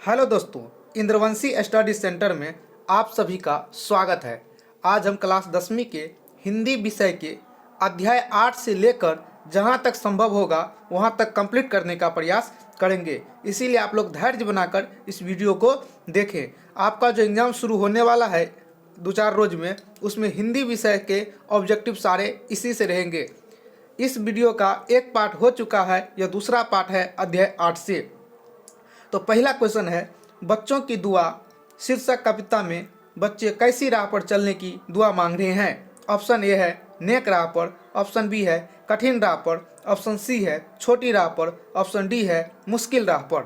Hello दोस्तों, इंद्रवंशी study centre में आप सभी का स्वागत है। आज हम क्लास 10वीं के हिंदी विषय के अध्याय 8 से लेकर जहां तक संभव होगा वहां तक कंप्लीट करने का प्रयास करेंगे। इसीलिए आप लोग धैर्य बनाकर इस वीडियो को देखें। आपका जो एग्ज़ाम शुरू होने वाला है 2-4 रोज में, उसमें हिंदी विषय के ऑब्जेक्टिव सारे इसी से रहेंगे। इस वीडियो का एक पार्ट हो चुका है, यह दूसरा पार्ट है अध्याय 8 से। तो पहला क्वेश्चन है, बच्चों की दुआ शीर्षक कविता में बच्चे कैसी राह पर चलने की दुआ मांग रहे हैं। ऑप्शन ए है नेक राह पर, ऑप्शन बी है कठिन राह पर, ऑप्शन सी है छोटी राह पर, ऑप्शन डी है मुश्किल राह पर।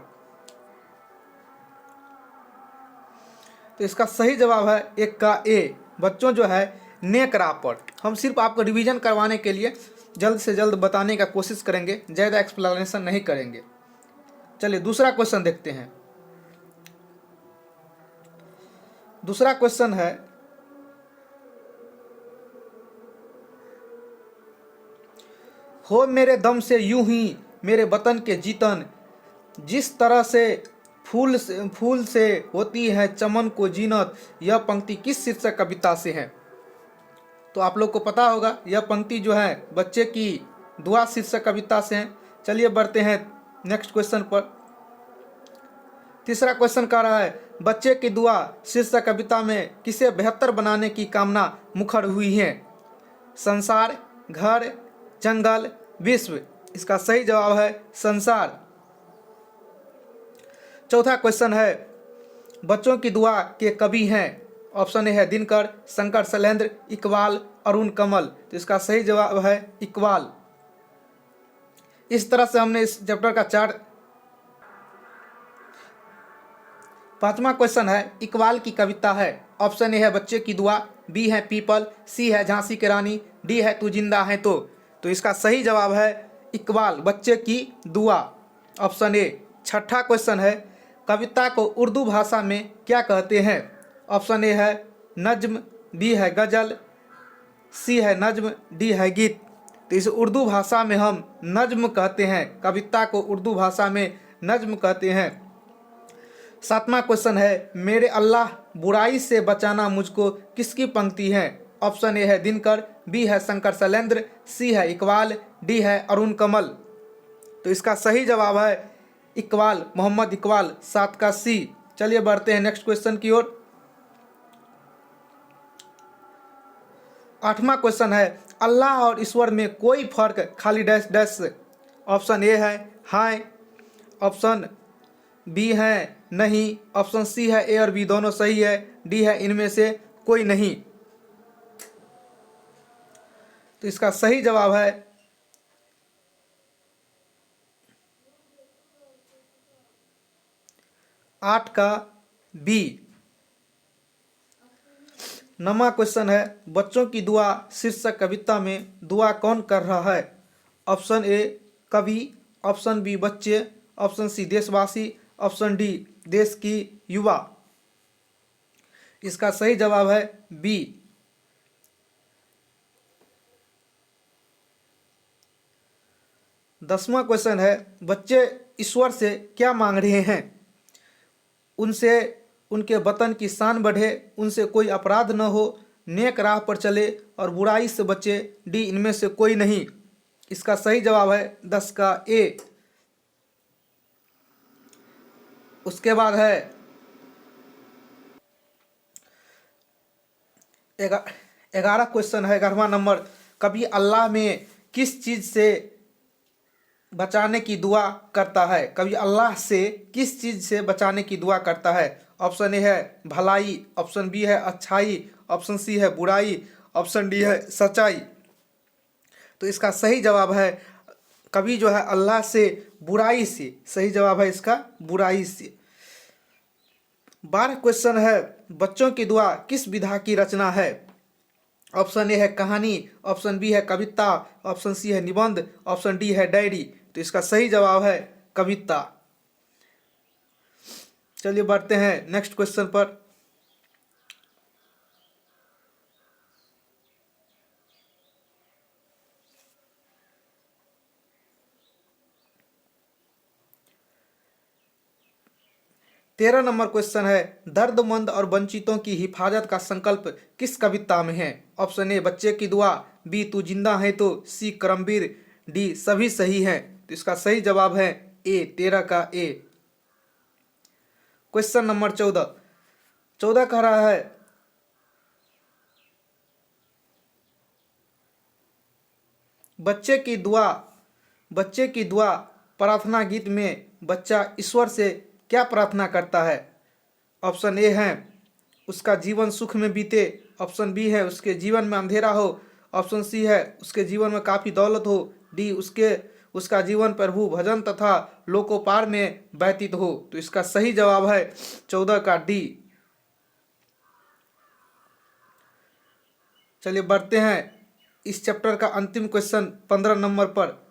तो इसका सही जवाब है एक का ए, बच्चों जो है नेक राह पर। हम सिर्फ आपको रिवीजन करवाने के लिए जल्द से जल्द बताने का कोशिश करेंगे, ज़्यादा एक्सप्लेनेशन नहीं करेंगे। चलिए दूसरा क्वेश्चन देखते हैं। दूसरा क्वेश्चन है, हो मेरे दम से यूं ही मेरे वतन के जीतन, जिस तरह से फूल से होती है चमन को जीनत। यह पंक्ति किस शीर्षक कविता से है। तो आप लोग को पता होगा यह पंक्ति जो है बच्चे की दुआ शीर्षक कविता से है। चलिए बढ़ते हैं नेक्स्ट क्वेश्चन पर। तीसरा क्वेश्चन कह रहा है, बच्चे की दुआ शीर्षक कविता में किसे बेहतर बनाने की कामना मुखर हुई है। संसार, घर, जंगल, विश्व। इसका सही जवाब है संसार। चौथा क्वेश्चन है, बच्चों की दुआ के कवि हैं। ऑप्शन ए है दिनकर, शंकर शैलेंद्र, इकबाल, अरुण कमल। तो इसका सही जवाब है इकबाल। इस तरह से हमने इस चैप्टर का 4। पांचवा क्वेश्चन है, इकबाल की कविता है। ऑप्शन ए है बच्चे की दुआ, बी है पीपल, सी है झांसी की रानी, डी है तू जिंदा है तो इसका सही जवाब है इकबाल, बच्चे की दुआ, ऑप्शन ए। छठा क्वेश्चन है, कविता को उर्दू भाषा में क्या कहते हैं। ऑप्शन ए है नज्म, बी है गज़ल, सी है नज्म, डी है गीत। तो इस उर्दू भाषा में हम नज्म कहते हैं, कविता को उर्दू भाषा में नज्म कहते हैं। सातवां क्वेश्चन है, मेरे अल्लाह बुराई से बचाना मुझको किसकी पंक्ति है। ऑप्शन ए है दिनकर, बी है शंकर शैलेंद्र, सी है इकबाल, डी है अरुण कमल। तो इसका सही जवाब है इकबाल, मोहम्मद इकबाल, 7 का सी। चलिए बढ़ते हैं नेक्स्ट क्वेश्चन की ओर। आठवां क्वेश्चन है, अल्लाह और ईश्वर में कोई फर्क खाली डैश डैश। ऑप्शन ए है हाँ, ऑप्शन बी है नहीं, ऑप्शन सी है ए और बी दोनों सही है, डी है इनमें से कोई नहीं। तो इसका सही जवाब है 8 का बी। 9वां क्वेश्चन है, बच्चों की दुआ शीर्षक कविता में दुआ कौन कर रहा है। ऑप्शन ए कवि, ऑप्शन बी बच्चे, ऑप्शन सी देशवासी, ऑप्शन डी देश की युवा। इसका सही जवाब है बी। 10वां क्वेश्चन है, बच्चे ईश्वर से क्या मांग रहे हैं। उनसे उनके वतन की शान बढ़े, उनसे कोई अपराध न हो, नेक राह पर चले और बुराई से बचे, डी इनमें से कोई नहीं। इसका सही जवाब है 10 का ए। उसके बाद है 11 क्वेश्चन है, 11वां नंबर, कभी अल्लाह में किस चीज़ से बचाने की दुआ करता है। कभी अल्लाह से किस चीज़ से बचाने की दुआ करता है। ऑप्शन ए है भलाई, ऑप्शन बी है अच्छाई, ऑप्शन सी है बुराई, ऑप्शन डी है सच्चाई। तो इसका सही जवाब है कभी जो है अल्लाह से बुराई से, सही जवाब है इसका बुराई से। 12 क्वेश्चन है, बच्चों की दुआ किस विधा की रचना है। ऑप्शन ए है कहानी, ऑप्शन बी है कविता, ऑप्शन सी है निबंध, ऑप्शन डी है डायरी। तो इसका सही जवाब है कविता। चलिए बढ़ते हैं नेक्स्ट क्वेश्चन पर। 13 नंबर क्वेश्चन है, दर्दमंद और वंचितों की हिफाजत का संकल्प किस कविता में है? ऑप्शन ए बच्चे की दुआ, बी तू जिंदा है तो, सी करमवीर, डी सभी सही है। तो इसका सही जवाब है ए, 13 का ए। क्वेश्चन नंबर 14 कह रहा है, बच्चे की दुआ प्रार्थना गीत में बच्चा ईश्वर से क्या प्रार्थना करता है? ऑप्शन ए है उसका जीवन सुख में बीते, ऑप्शन बी है उसके जीवन में अंधेरा हो, ऑप्शन सी है उसके जीवन में काफ़ी दौलत हो, डी उसका जीवन प्रभु भजन तथा लोकोपार में व्यतीत हो। तो इसका सही जवाब है 14 का डी। चलिए बढ़ते हैं इस चैप्टर का अंतिम क्वेश्चन 15 नंबर पर।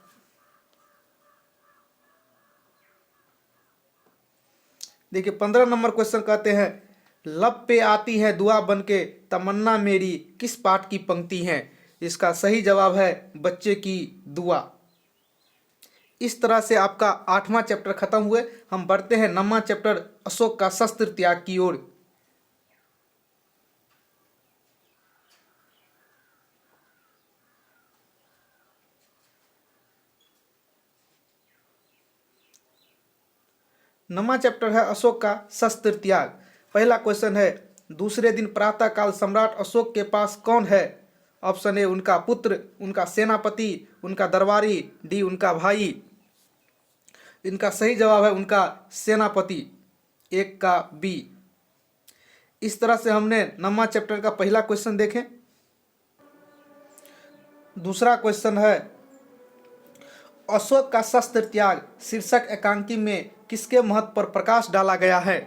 देखिए 15 नंबर क्वेश्चन कहते हैं, लब पे आती है दुआ बनके तमन्ना मेरी किस पाठ की पंक्ति है? इसका सही जवाब है बच्चे की दुआ। इस तरह से आपका 8वां चैप्टर खत्म हुए। हम बढ़ते हैं 9वां चैप्टर अशोक का शस्त्र त्याग की ओर। नौवां चैप्टर है अशोक का शस्त्र त्याग। पहला क्वेश्चन है, दूसरे दिन प्रातःकाल सम्राट अशोक के पास कौन है? ऑप्शन ए उनका पुत्र, उनका सेनापति, उनका दरबारी, डी उनका भाई। इनका सही जवाब है उनका सेनापति, 1 का बी। इस तरह से हमने 9वां चैप्टर का पहला क्वेश्चन देखें। दूसरा क्वेश्चन है, अशोक का शस्त्र त्याग शीर्षक एकांकी में किसके महत्व पर प्रकाश डाला गया है?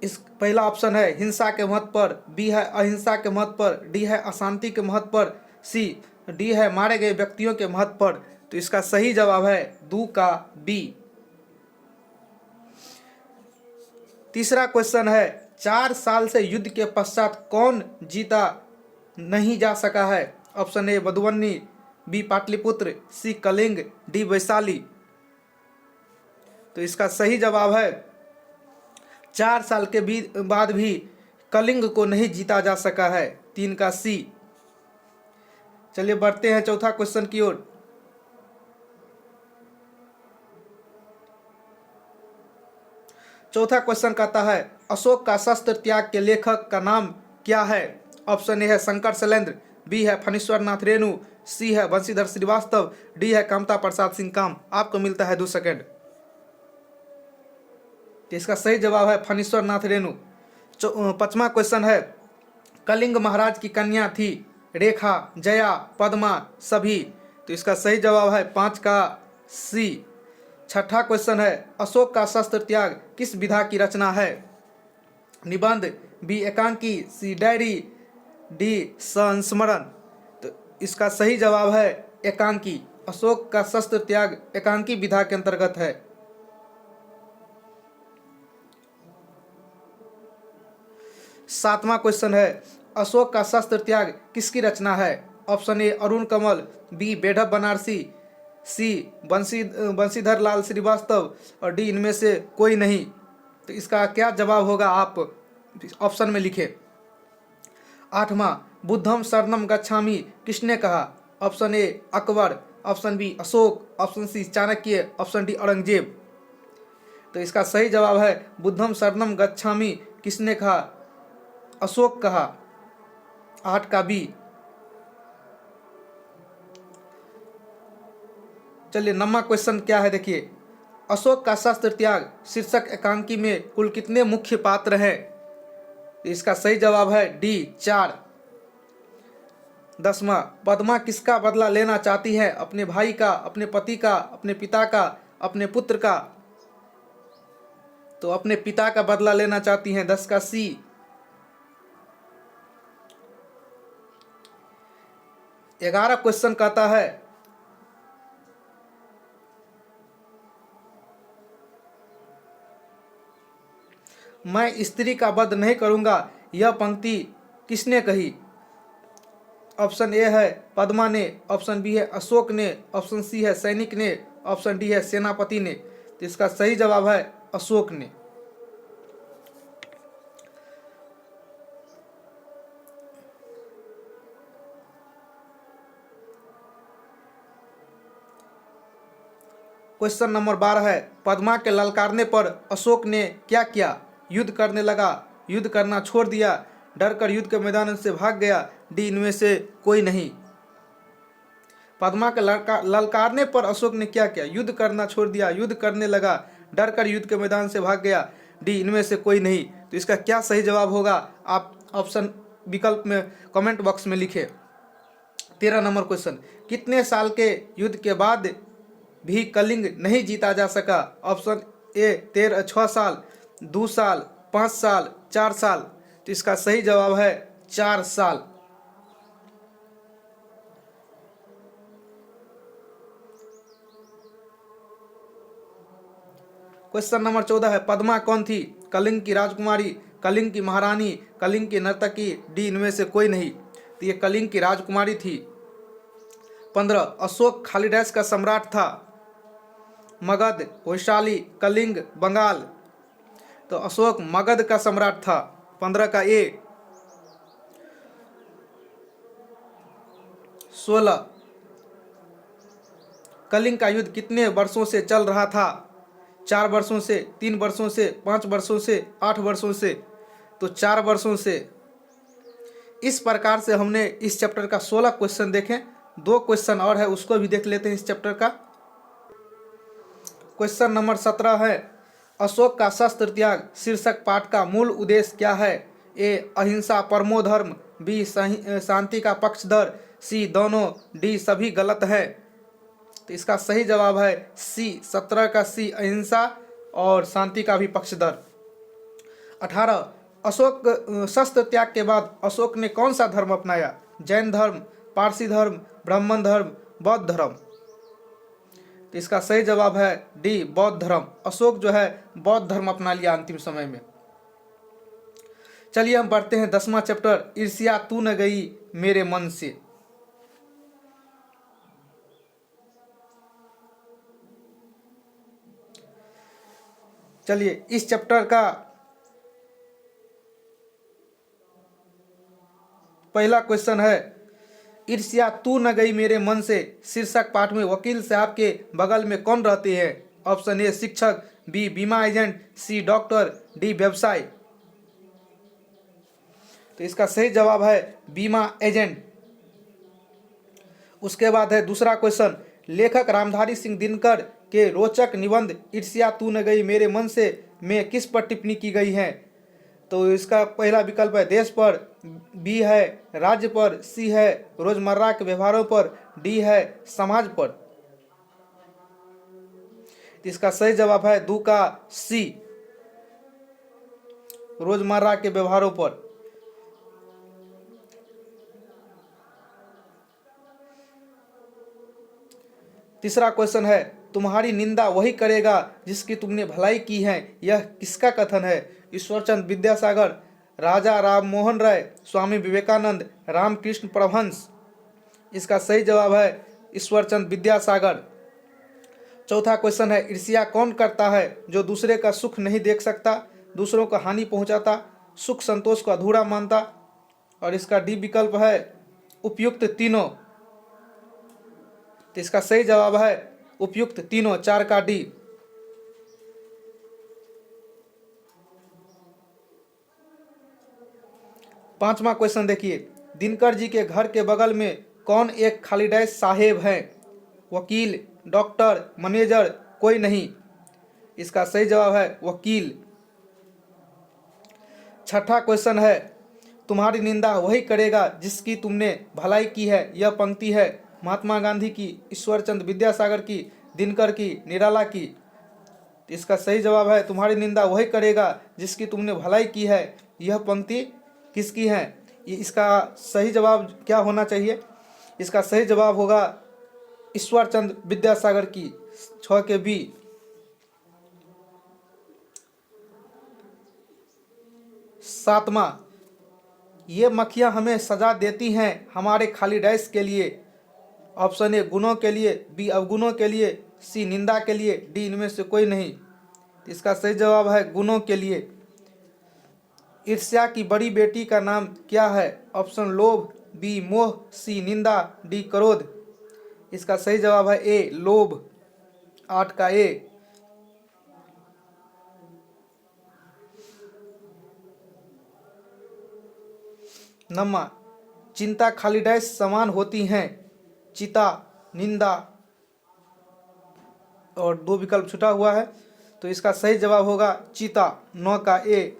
इस पहला ऑप्शन है हिंसा के महत्व पर, बी है अहिंसा के महत्व पर, डी है अशांति के महत्व पर, सी डी है मारे गए व्यक्तियों के महत्व पर। तो इसका सही जवाब है 2 का बी। तीसरा क्वेश्चन है, 4 साल से युद्ध के पश्चात कौन जीता नहीं जा सका है? Option A Madhubani, B Pataliputra, C Kalinga, D Vaishali. तो इसका सही जवाब है 4 साल के बाद भी कलिंग को नहीं जीता जा सका है, 3 का सी। चलिए बढ़ते हैं चौथा क्वेश्चन की ओर। चौथा क्वेश्चन कहता है, अशोक का शस्त्र त्याग के लेखक का नाम क्या है? ऑप्शन ए है शंकर शैलेंद्र, बी है फणीश्वर नाथ रेणु, सी है बंशीधर श्रीवास्तव, डी है कामता प्रसाद सिंह काम। आपको मिलता है 2 सेकेंड। तो इसका सही जवाब है फणीश्वर नाथ रेणु। 5वां क्वेश्चन है, कलिंग महाराज की कन्या थी रेखा, जया, पद्मा, सभी। तो इसका सही जवाब है 5 का सी। 6ठा क्वेश्चन है, अशोक का शस्त्र त्याग किस विधा की रचना है? निबंध, बी एकांकी, सी डायरी, डी संस्मरण। तो इसका सही जवाब है एकांकी। अशोक का शस्त्र त्याग एकांकी विधा के अंतर्गत है। 7वां क्वेश्चन है, अशोक का शस्त्र त्याग किसकी रचना है? Option A Arun Kamal, B Bedhab Banarasi, C Banshidhar Lal Shrivastava और डी इनमें से कोई नहीं। तो इसका क्या जवाब होगा आप ऑप्शन में लिखे। 8वां, बुद्धम शरणम गच्छामि किसने कहा? Option A Akbar, option B Ashoka, option C Chanakya, option D Aurangzeb. तो इसका सही जवाब है बुद्धम शरणम गच्छामि किसने कहा? अशोक कहा, 8 का बी। चलिए 9वां क्वेश्चन क्या है देखिए, अशोक का शस्त्र त्याग शीर्षक एकांकी में कुल कितने मुख्य पात्र हैं? इसका सही जवाब है डी 4। 10वां, पद्मा किसका बदला लेना चाहती है? अपने भाई का, अपने पति का, अपने पिता का, अपने पुत्र का? तो अपने पिता का बदला लेना चाहती हैं, 10 का सी। 11 क्वेश्चन कहता है, मैं स्त्री का वध नहीं करूंगा यह पंक्ति किसने कही? ऑप्शन ए है पद्मा ने, ऑप्शन बी है अशोक ने, ऑप्शन सी है सैनिक ने, ऑप्शन डी है सेनापति ने। तो इसका सही जवाब है अशोक ने। क्वेश्चन नंबर 12 है, पद्मा के ललकारने पर अशोक ने क्या किया? युद्ध करने लगा, युद्ध करना छोड़ दिया, डर कर युद्ध के मैदान से भाग गया, डी इनमें से कोई नहीं। पद्मा के ललकारने पर अशोक ने क्या किया? युद्ध करना छोड़ दिया, युद्ध करने लगा, डर कर युद्ध के मैदान से भाग गया, डी इनमें से कोई नहीं। तो इसका क्या सही जवाब होगा? आप ऑप्शन विकल्प में कमेंट बॉक्स में लिखे। 13 नंबर क्वेश्चन, कितने साल के युद्ध के बाद भी कलिंग नहीं जीता जा सका? ऑप्शन ए 6 साल, 2 साल, 5 साल, 4 साल। तो इसका सही जवाब है 4 साल। क्वेश्चन नंबर 14 है, पद्मा कौन थी? कलिंग की राजकुमारी, कलिंग की महारानी, कलिंग की नर्तकी, डी इनमें से कोई नहीं। तो ये कलिंग की राजकुमारी थी। 15, अशोक खाली देश का सम्राट था? मगध, वैशाली, कलिंग, बंगाल। तो अशोक मगध का सम्राट था। 15 का ए। 16, कलिंग का युद्ध कितने वर्षों से चल रहा था? 4 वर्षों से, 3 वर्षों से, 5 वर्षों से, 8 वर्षों से। तो 4 वर्षों से। इस प्रकार से हमने इस चैप्टर का 16 क्वेश्चन देखे। 2 क्वेश्चन और है, उसको भी देख लेते हैं इस चैप्टर का। क्वेश्चन नंबर 17 है, अशोक का शस्त्र त्याग शीर्षक पाठ का मूल उद्देश्य क्या है? ए अहिंसा परमो धर्म, बी शांति का पक्षधर, सी दोनों, डी सभी गलत है। तो इसका सही जवाब है सी, 17 का सी, अहिंसा और शांति का भी पक्षधर। 18, अशोक शस्त्र त्याग के बाद अशोक ने कौन सा धर्म अपनाया? जैन धर्म, पारसी धर्म, ब्राह्मण धर्म, बौद्ध धर्म। तो इसका सही जवाब है डी, बौद्ध धर्म। अशोक जो है बौद्ध धर्म अपना लिया अंतिम समय में। चलिए हम पढ़ते हैं 10वां चैप्टर, ईर्ष्या तू न गई मेरे मन से। चलिए इस चैप्टर का पहला क्वेश्चन है, ईर्ष्या तू न गई मेरे मन से शीर्षक पाठ में वकील साहब के बगल में कौन रहते हैं? ऑप्शन ए शिक्षक, बी बीमा एजेंट, सी डॉक्टर, डी व्यवसाय। तो इसका सही जवाब है बीमा एजेंट। उसके बाद है दूसरा क्वेश्चन, लेखक रामधारी सिंह दिनकर के रोचक निबंध ईर्ष्या तू न गई मेरे मन से में किस पर टिप्पणी की गई है? तो इसका पहला विकल्प है देश पर, बी है राज्य पर, सी है रोजमर्रा के व्यवहारों पर, डी है समाज पर। इसका सही जवाब है 2 का सी, रोजमर्रा के व्यवहारों पर। तीसरा क्वेश्चन है, तुम्हारी निंदा वही करेगा जिसकी तुमने भलाई की है, यह किसका कथन है? ईश्वरचंद विद्यासागर, राजा राम मोहन राय, स्वामी विवेकानंद, रामकृष्ण परमहंस। इसका सही जवाब है ईश्वरचंद विद्यासागर। चौथा क्वेश्चन है, ईर्ष्या कौन करता है जो दूसरे का सुख नहीं देख सकता, दूसरों को हानि पहुंचाता, सुख संतोष को अधूरा मानता? और इसका डी विकल्प है उपयुक्त तीनों। तो इसका सही जवाब है उपयुक्त तीनों, 4 का डी। पांचवा क्वेश्चन देखिए, दिनकर जी के घर के बगल में कौन एक खाली डैश साहेब है? वकील, डॉक्टर, मैनेजर, कोई नहीं। इसका सही जवाब है वकील। छठा क्वेश्चन है, तुम्हारी निंदा वही करेगा जिसकी तुमने भलाई की है। यह पंक्ति है महात्मा गांधी की, ईश्वरचंद विद्यासागर की, दिनकर की, निराला की। इसका सही जवाब है तुम्हारी निंदा वही करेगा जिसकी तुमने भलाई की है। यह पंक्ति किसकी है? इसका सही जवाब क्या होना चाहिए? इसका सही जवाब होगा ईश्वरचंद विद्यासागर की, 6 के बी। सातवां, ये मक्खियां हमें सजा देती हैं हमारे खाली डैश के लिए। ऑप्शन ए गुणों के लिए, बी अवगुणों के लिए, सी निंदा के लिए, डी इनमें से कोई नहीं। इसका सही जवाब है गुणों के लिए। ईर्ष्या की बड़ी बेटी का नाम क्या है? ऑप्शन लोभ, बी मोह, सी निंदा, डी क्रोध। इसका सही जवाब है ए लोभ। 8 का ए। नम्मा चिंता खाली डैश समान होती हैं, चिता, निंदा और 2 विकल्प छूटा हुआ है, तो इसका सही जवाब होगा चिता, 9 का ए।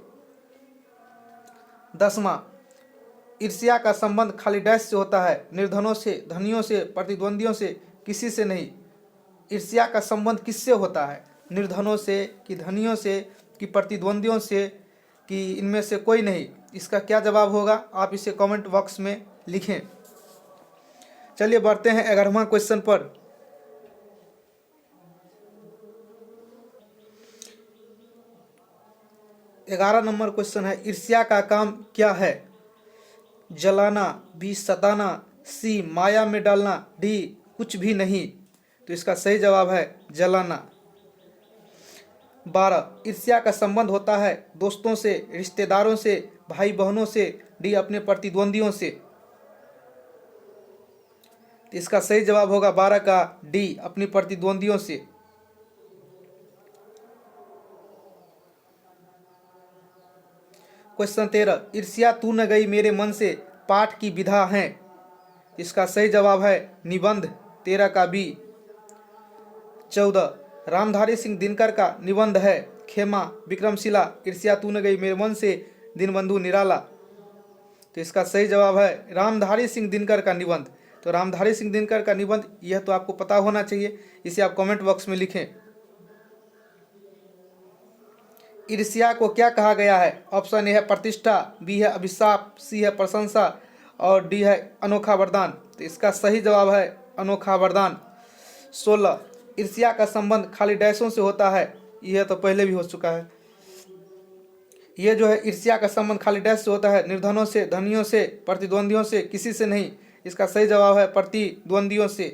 10वां ईर्ष्या का संबंध खाली डैश से होता है, निर्धनों से, धनियों से, प्रतिद्वंदियों से, किसी से नहीं। ईर्ष्या का संबंध किससे होता है? निर्धनों से कि धनियों से कि प्रतिद्वंदियों से कि इनमें से कोई नहीं। इसका क्या जवाब होगा आप इसे कमेंट बॉक्स में लिखें। चलिए बढ़ते हैं 11वां क्वेश्चन पर। 11 नंबर क्वेश्चन है, ईर्ष्या का काम क्या है? जलाना, बी सताना, सी माया में डालना, डी कुछ भी नहीं। तो इसका सही जवाब है जलाना। 12 ईर्ष्या का संबंध होता है दोस्तों से, रिश्तेदारों से, भाई बहनों से, डी अपने प्रतिद्वंदियों से। तो इसका सही जवाब होगा 12 का डी अपनी प्रतिद्वंदियों से। क्वेश्चन 13 ईर्ष्या तू न गई मेरे मन से पाठ की विधा है। इसका सही जवाब है निबंध, 13 का बी। 14 रामधारी सिंह दिनकर का निबंध है खेमा, विक्रमशिला, ईर्ष्या तू न गई मेरे मन से, दीनबंधु निराला। तो इसका सही जवाब है रामधारी सिंह दिनकर का निबंध। तो रामधारी सिंह दिनकर का निबंध यह तो आपको पता होना चाहिए, इसे आप कमेंट बॉक्स में लिखें। ईर्ष्या को क्या कहा गया है? ऑप्शन ए है प्रतिष्ठा, बी है अभिशाप, सी है प्रशंसा और डी है अनोखा वरदान। तो इसका सही जवाब है अनोखा वरदान। 16 ईर्ष्या का संबंध खाली डैशों से होता है। यह तो पहले भी हो चुका है। यह जो है ईर्ष्या का संबंध खाली डैश से होता है, निर्धनों से, धनियों से, प्रतिद्वंदियों से, किसी से नहीं। इसका सही जवाब है प्रतिद्वंदियों से।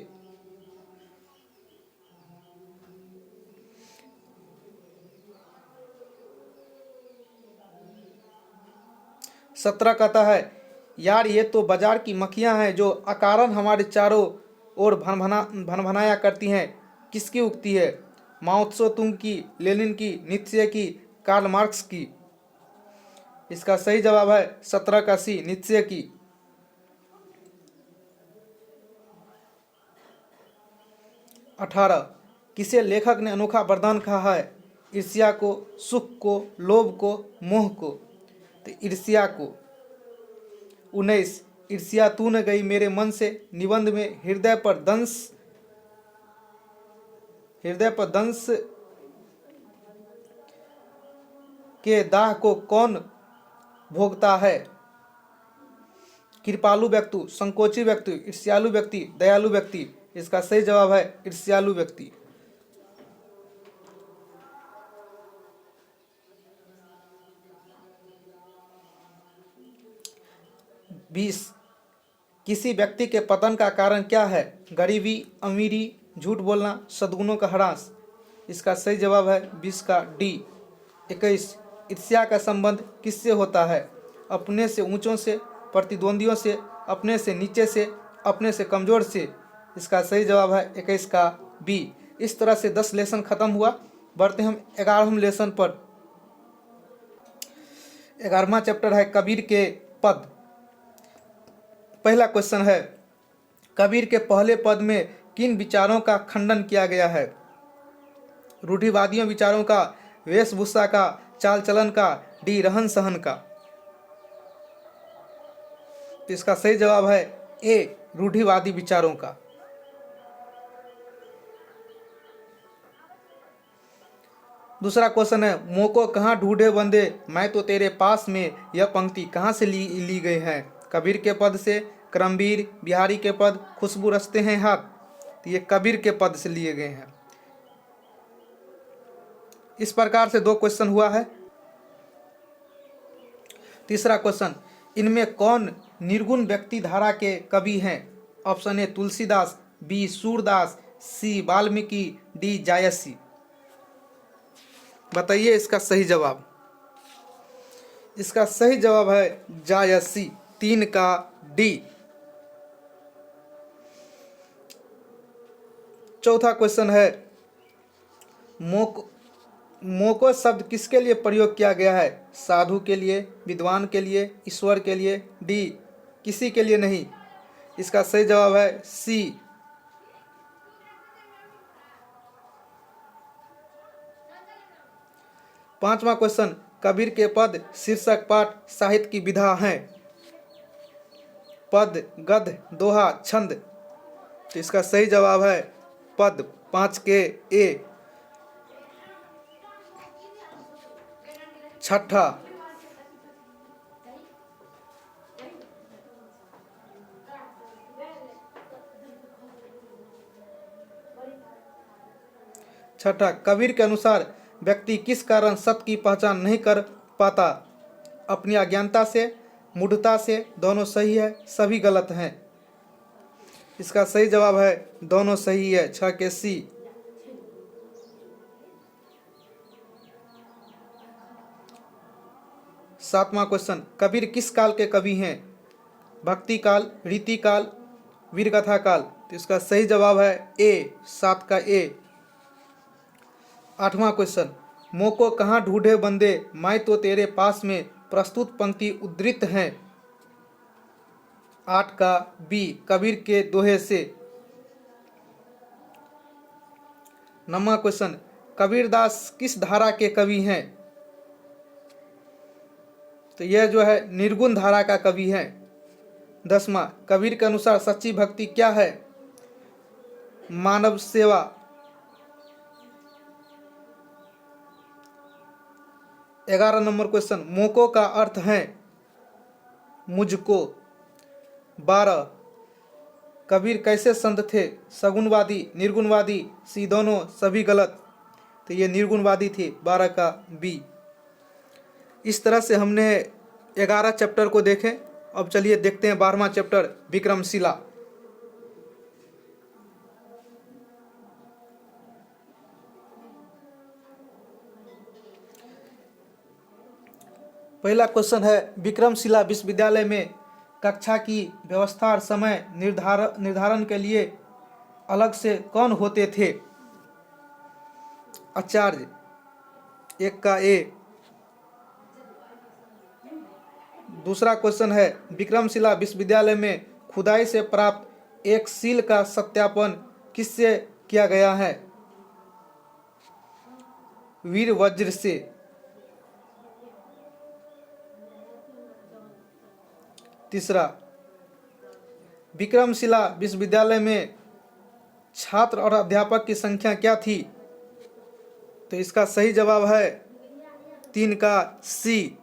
17 कहता है यार ये तो बाजार की मक्खियां हैं जो अकारण हमारे चारों ओर भनभनाया करती हैं। किसकी उक्ति है? माओ त्से तुंग की, लेनिन की, नीत्शे की, कार्ल मार्क्स की। इसका सही जवाब है 17 का सी, नीत्शे की। 18 किसे लेखक ने अनोखा वरदान कहा है? ईर्ष्या को, सुख को, लोभ को, मोह को। तो ईर्ष्या को। 19 ईर्ष्या तू न गई मेरे मन से निबंध में हृदय पर दंश के दाह को कौन भोगता है? कृपालु व्यक्ति, संकोची व्यक्ति, ईर्ष्यालु व्यक्ति, दयालु व्यक्ति। इसका सही जवाब है ईर्ष्यालु व्यक्ति। 20 किसी व्यक्ति के पतन का कारण क्या है? गरीबी, अमीरी, झूठ बोलना, सद्गुणों का ह्रास। इसका सही जवाब है 20 का डी। 21 ईर्ष्या का संबंध किससे होता है? अपने से ऊंचों से, प्रतिद्वंदियों से, अपने से नीचे से, अपने से कमजोर से। इसका सही जवाब है 21 का बी। इस तरह से 10 लेसन खत्म हुआ। बढ़ते हम 11वें लेसन पर। 11वां चैप्टर है कबीर के पद। पहला क्वेश्चन है कबीर के पहले पद में किन विचारों का खंडन किया गया है? रूढ़िवादियों विचारों का, वेशभूषा का, चाल चलन का, डी रहन सहन का। तो इसका सही जवाब है ए, रूढ़िवादी विचारों का। दूसरा क्वेश्चन है मोको कहाँ ढूंढे बंदे मैं तो तेरे पास में। यह पंक्ति कहाँ से ली गई है? कबीर के पद से, करमवीर, बिहारी के पद, खुशबू रचते हैं हाथ। तो ये कबीर के पद से लिए गए हैं। इस प्रकार से 2 क्वेश्चन हुआ है। तीसरा क्वेश्चन इनमें कौन निर्गुण व्यक्ति धारा के कवि हैं? Option A Tulsidas, B Surdas, C Valmiki, D Jayasi. बताइए इसका सही जवाब। इसका सही जवाब है जायसी, 3 का डी। चौथा क्वेश्चन है मोक मोको शब्द किसके लिए प्रयोग किया गया है? साधु के लिए, विद्वान के लिए, ईश्वर के लिए, डी किसी के लिए नहीं। इसका सही जवाब है सी। 5वां क्वेश्चन, कबीर के पद शीर्षक पाठ साहित्य की विधा हैं? पद, गद्य, दोहा, छंद। तो इसका सही जवाब है पद, 5 के ए। 6ठा, कबीर के अनुसार व्यक्ति किस कारण सत्य की पहचान नहीं कर पाता? अपनी अज्ञानता से, मूढ़ता से, दोनों सही है, सभी गलत हैं। इसका सही जवाब है दोनों सही है, 6 के सी। 7वां क्वेश्चन, कबीर किस काल के कवि हैं? भक्ति काल, रीति काल, वीरगाथा काल। तो इसका सही जवाब है ए, 7 का ए। 8वां क्वेश्चन, मोको कहाँ ढूंढे बंदे, मैं तो तेरे पास में। प्रस्तुत पंक्ति उद्धृत हैं? 8 का बी, कबीर के दोहे से। 9वां क्वेश्चन, कबीरदास किस धारा के कवि हैं? तो यह जो है निर्गुण धारा का कवि है। 10वां, कबीर के अनुसार सच्ची भक्ति क्या है? मानव सेवा। 11 नंबर क्वेश्चन, मोको का अर्थ है मुझको। 12, कबीर कैसे संत थे? सगुणवादी, निर्गुणवादी, सी दोनों, सभी गलत। तो ये निर्गुणवादी थे, 12 का बी। इस तरह से हमने 11 चैप्टर को देखे। अब चलिए देखते हैं 12वां चैप्टर, विक्रमशिला। पहला क्वेश्चन है, विक्रमशिला विश्वविद्यालय में कक्षा की व्यवस्था और समय निर्धारण के लिए अलग से कौन होते थे? आचार्य, 1 का ए। दूसरा क्वेश्चन है, विक्रमशिला विश्वविद्यालय में खुदाई से प्राप्त एक सील का सत्यापन किससे किया गया है? वीर वज्र से। तीसरा, विक्रमशिला विश्वविद्यालय में छात्र और अध्यापक की संख्या क्या थी? तो इसका सही जवाब है 3 का सी,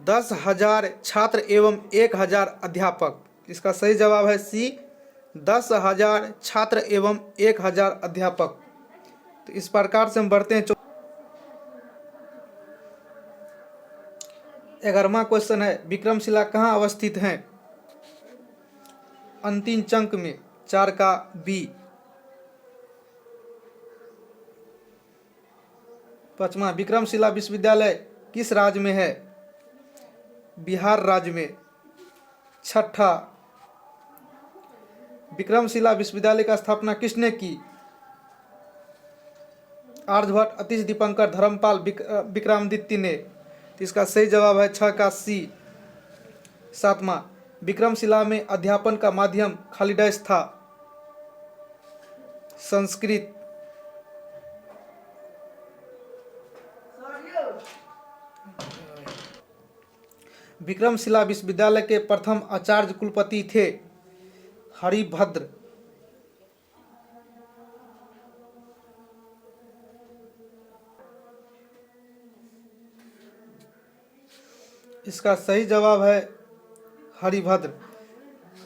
10,000 छात्र एवं 1,000 अध्यापक। इसका सही जवाब है सी, 10,000 छात्र एवं 1,000 अध्यापक। तो इस प्रकार से हम बढ़ते हैं 11वां क्वेश्चन है, विक्रमशिला कहाँ अवस्थित है? अंतिम चंक में, 4 का बी। 5वां, विक्रमशिला विश्वविद्यालय किस राज्य में है? बिहार राज्य में। 6ठा, विक्रमशिला विश्वविद्यालय का स्थापना किसने की? आर्यभट्ट, अतीश दीपंकर, धर्मपाल, विक्रमादित्य ने। तो इसका सही जवाब है 6 का सी। 7वां, विक्रमशिला में अध्यापन का माध्यम खाली डैश था? संस्कृत। विक्रमशिला विश्वविद्यालय के प्रथम आचार्य कुलपति थे हरिभद्र। इसका सही जवाब है हरिभद्र।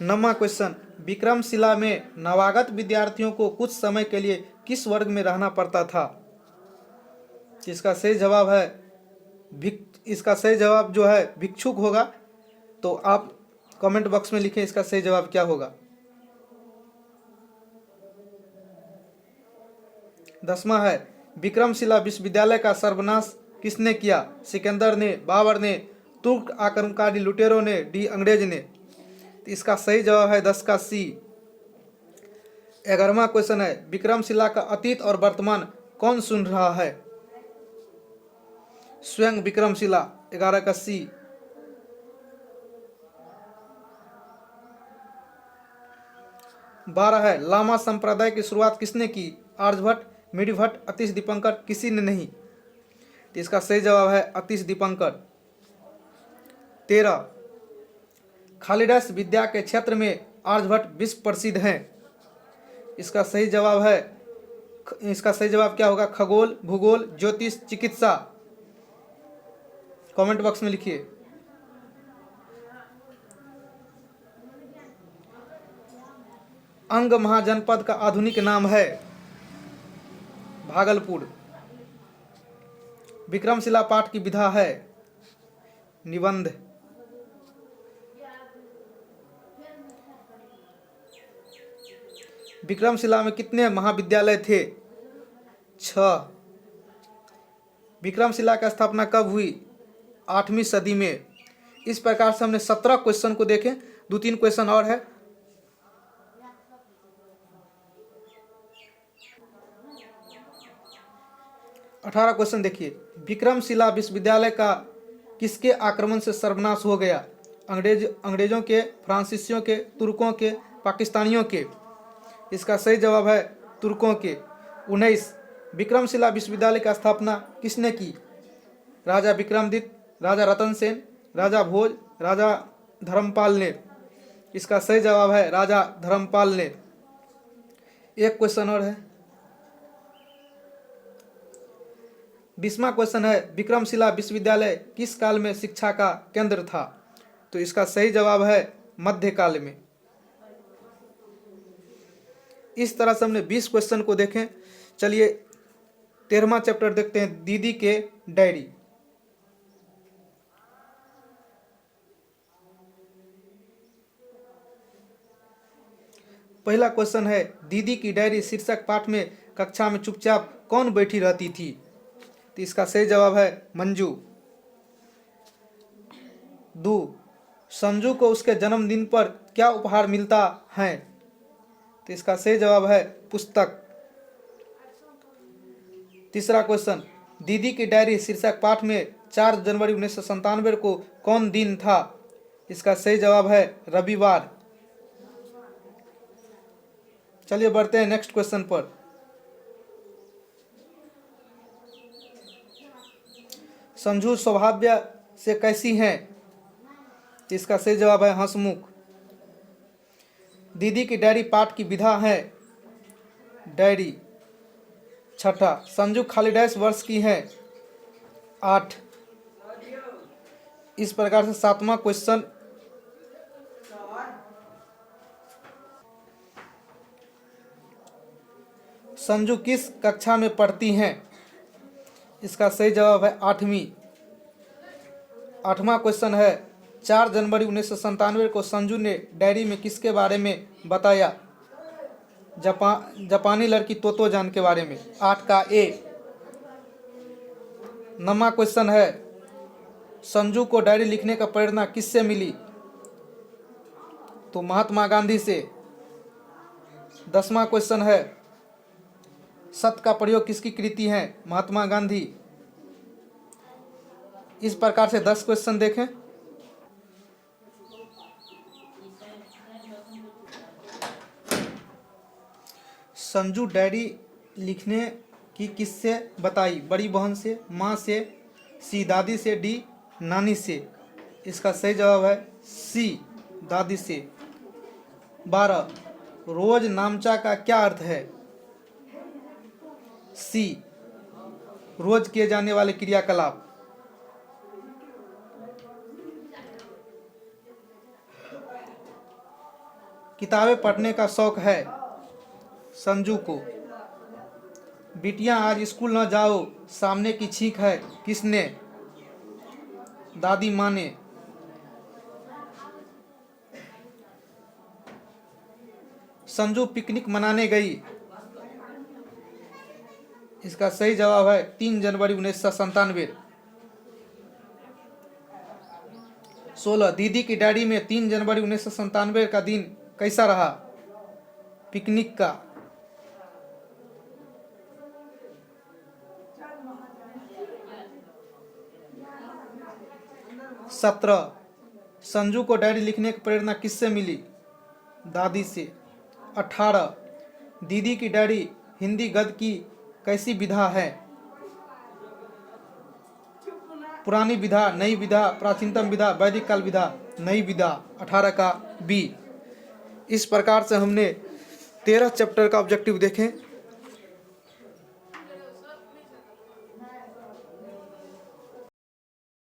9वां क्वेश्चन, विक्रमशिला में नवागत विद्यार्थियों को कुछ समय के लिए किस वर्ग में रहना पड़ता था? इसका सही जवाब है इसका सही जवाब जो है भिक्षुक होगा। तो आप कमेंट बॉक्स में लिखें इसका सही जवाब क्या होगा। 10वां है, विक्रमशिला विश्वविद्यालय का सर्वनाश किसने किया? सिकंदर ने, बाबर ने, तुर्क आक्रमणकारी लुटेरों ने, डी अंग्रेज ने। तो इसका सही जवाब है 10 का सी। 11वां क्वेश्चन है, विक्रमशिला का अतीत और वर्तमान कौन सुन रहा है? स्वयं विक्रमशिला। 11 का सी। 12 है लामा संप्रदाय की शुरुआत किसने की? आर्यभट्ट, मिहिरभट्ट, अतीश दीपंकर, किसी ने नहीं। तो इसका सही जवाब है अतीश दीपंकर। 13 खालिडस विद्या के क्षेत्र में आर्यभट्ट विश्व प्रसिद्ध हैं। इसका सही जवाब क्या होगा? खगोल, भूगोल, ज्योतिष, चिकित्सा। कमेंट बॉक्स में लिखिए। अंग महाजनपद का आधुनिक नाम है? भागलपुर। विक्रमशिला पाठ की विधा है? निबंध। विक्रमशिला में कितने महाविद्यालय थे? 6। विक्रमशिला की स्थापना कब हुई? 8वीं सदी में। इस प्रकार से हमने 17 क्वेश्चन को देखे। 2-3 क्वेश्चन और है। अठारह क्वेश्चन देखिए। विक्रमशिला विश्वविद्यालय का किसके आक्रमण से सर्वनाश हो गया? अंग्रेजों के, फ्रांसीसियों के, तुर्कों के, पाकिस्तानियों के। इसका सही जवाब है तुर्कों के। 19 विक्रमशिला विश्वविद्यालय की स्थापना किसने की? राजा विक्रमादित्य, राजा रतन सेन, राजा भोज, राजा धर्मपाल ने। इसका सही जवाब है राजा धर्मपाल ने। एक क्वेश्चन और है। 20वां क्वेश्चन है विक्रमशिला विश्वविद्यालय किस काल में शिक्षा का केंद्र था? तो इसका सही जवाब है मध्यकाल में। इस तरह से हमने 20 क्वेश्चन को देखें। चलिए 13वां चैप्टर देखते हैं, दीदी के डायरी। पहला क्वेश्चन है दीदी की डायरी शीर्षक पाठ में कक्षा में चुपचाप कौन बैठी रहती थी? तो इसका सही जवाब है मंजू। 2 संजू को उसके जन्मदिन पर क्या उपहार मिलता है? तो इसका सही जवाब है पुस्तक। तीसरा क्वेश्चन दीदी की डायरी शीर्षक पाठ में 4 जनवरी 1997 को कौन दिन था? इसका सही जवाब है रविवार। चलिए बढ़ते हैं नेक्स्ट क्वेश्चन पर। संजू स्वभाव से कैसी हैं? इसका सही जवाब है हंसमुख। दीदी की डायरी पाठ की विधा है डायरी। 6 संजू खालिडस वर्ष की है? 8। इस प्रकार से 7वां क्वेश्चन संजू किस कक्षा में पढ़ती हैं? इसका सही जवाब है 8वीं। 8वां क्वेश्चन है 4 जनवरी 1997 को संजू ने डायरी में किसके बारे में बताया? जापानी लड़की तोतो जान के बारे में। 8 का ए। 9वां क्वेश्चन है संजू को डायरी लिखने का प्रेरणा किससे मिली? तो महात्मा गांधी से। 10वां क्वेश्चन है सत्य का प्रयोग किसकी कृति है? महात्मा गांधी। इस प्रकार से 10 क्वेश्चन देखें। संजू डायरी लिखने की किससे बताई? बड़ी बहन से, माँ से, सी दादी से, डी नानी से। इसका सही जवाब है सी दादी से। 12 रोज नामचा का क्या अर्थ है? सी रोज किए जाने वाले क्रियाकलाप। किताबें पढ़ने का शौक है संजू को। बिटियां आज स्कूल न जाओ, सामने की छींक है किसने? दादी माँ ने। संजू पिकनिक मनाने गई। इसका सही जवाब है 3 जनवरी 1997। 16 दीदी की डायरी में 3 जनवरी 1997 का दिन कैसा रहा? पिकनिक का। 17 संजू को डायरी लिखने की प्रेरणा किससे मिली? दादी से। 18 दीदी की डायरी हिंदी गद्य की कैसी विधा है? पुरानी विधा, नई विधा, प्राचीनतम विधा, वैदिक काल विधा, नई विधा। 18 का बी। इस प्रकार से हमने 13 चैप्टर का ऑब्जेक्टिव देखें।